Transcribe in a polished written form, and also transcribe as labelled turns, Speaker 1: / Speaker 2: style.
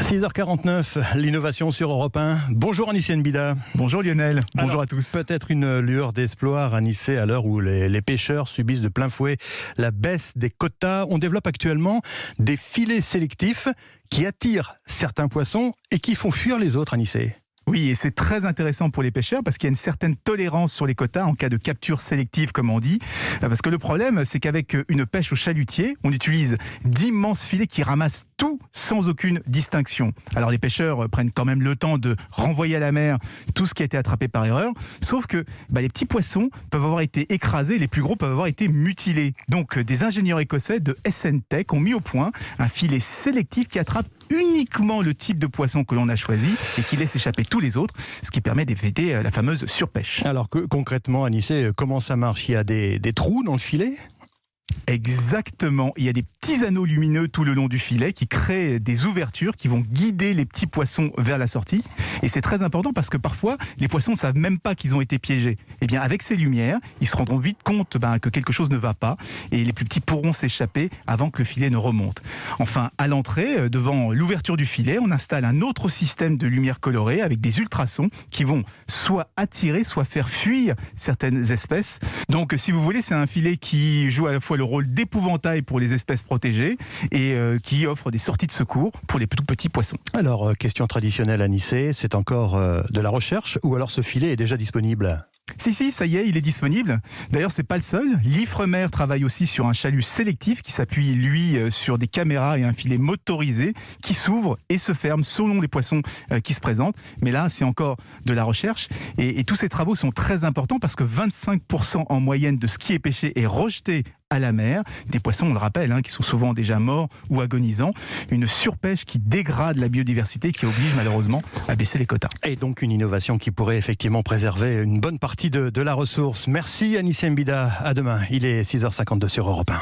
Speaker 1: 6h49, l'innovation sur Europe 1. Bonjour Anissé Bida.
Speaker 2: Bonjour Lionel, bonjour à tous.
Speaker 1: Peut-être une lueur d'espoir Anissé à l'heure où les pêcheurs subissent de plein fouet la baisse des quotas. On développe actuellement des filets sélectifs qui attirent certains poissons et qui font fuir les autres, Anissé.
Speaker 2: Oui, et c'est très intéressant pour les pêcheurs parce qu'il y a une certaine tolérance sur les quotas en cas de capture sélective, comme on dit. Parce que le problème, c'est qu'avec une pêche au chalutier, on utilise d'immenses filets qui ramassent tout sans aucune distinction. Alors les pêcheurs prennent quand même le temps de renvoyer à la mer tout ce qui a été attrapé par erreur, sauf que les petits poissons peuvent avoir été écrasés, les plus gros peuvent avoir été mutilés. Donc des ingénieurs écossais de SNTech ont mis au point un filet sélectif qui attrape uniquement le type de poisson que l'on a choisi et qui laisse échapper tous les autres, ce qui permet d'éviter la fameuse surpêche.
Speaker 1: Alors concrètement, Anissé, comment ça marche ? Il y a des trous dans le filet ?
Speaker 2: Exactement, il y a des petits anneaux lumineux tout le long du filet qui créent des ouvertures qui vont guider les petits poissons vers la sortie. Et c'est très important parce que parfois, les poissons ne savent même pas qu'ils ont été piégés. Et bien avec ces lumières, ils se rendront vite compte que quelque chose ne va pas et les plus petits pourront s'échapper avant que le filet ne remonte. Enfin, à l'entrée, devant l'ouverture du filet, on installe un autre système de lumière colorée avec des ultrasons qui vont soit attirer, soit faire fuir certaines espèces. Donc si vous voulez, c'est un filet qui joue à la fois le rôle d'épouvantail pour les espèces protégées et qui offre des sorties de secours pour les tout petits poissons.
Speaker 1: Alors, question traditionnelle Anissé, c'est encore de la recherche ou alors ce filet est déjà disponible ?
Speaker 2: Si, ça y est, il est disponible. D'ailleurs, c'est pas le seul. L'Ifremer travaille aussi sur un chalut sélectif qui s'appuie, lui, sur des caméras et un filet motorisé qui s'ouvre et se ferme selon les poissons qui se présentent. Mais là, c'est encore de la recherche. Et tous ces travaux sont très importants parce que 25% en moyenne de ce qui est pêché est rejeté à la mer. Des poissons, on le rappelle, qui sont souvent déjà morts ou agonisants. Une surpêche qui dégrade la biodiversité, qui oblige malheureusement à baisser les quotas.
Speaker 1: Et donc une innovation qui pourrait effectivement préserver une bonne partie de la ressource. Merci Anissé Bida, à demain. Il est 6h52 sur Europe 1.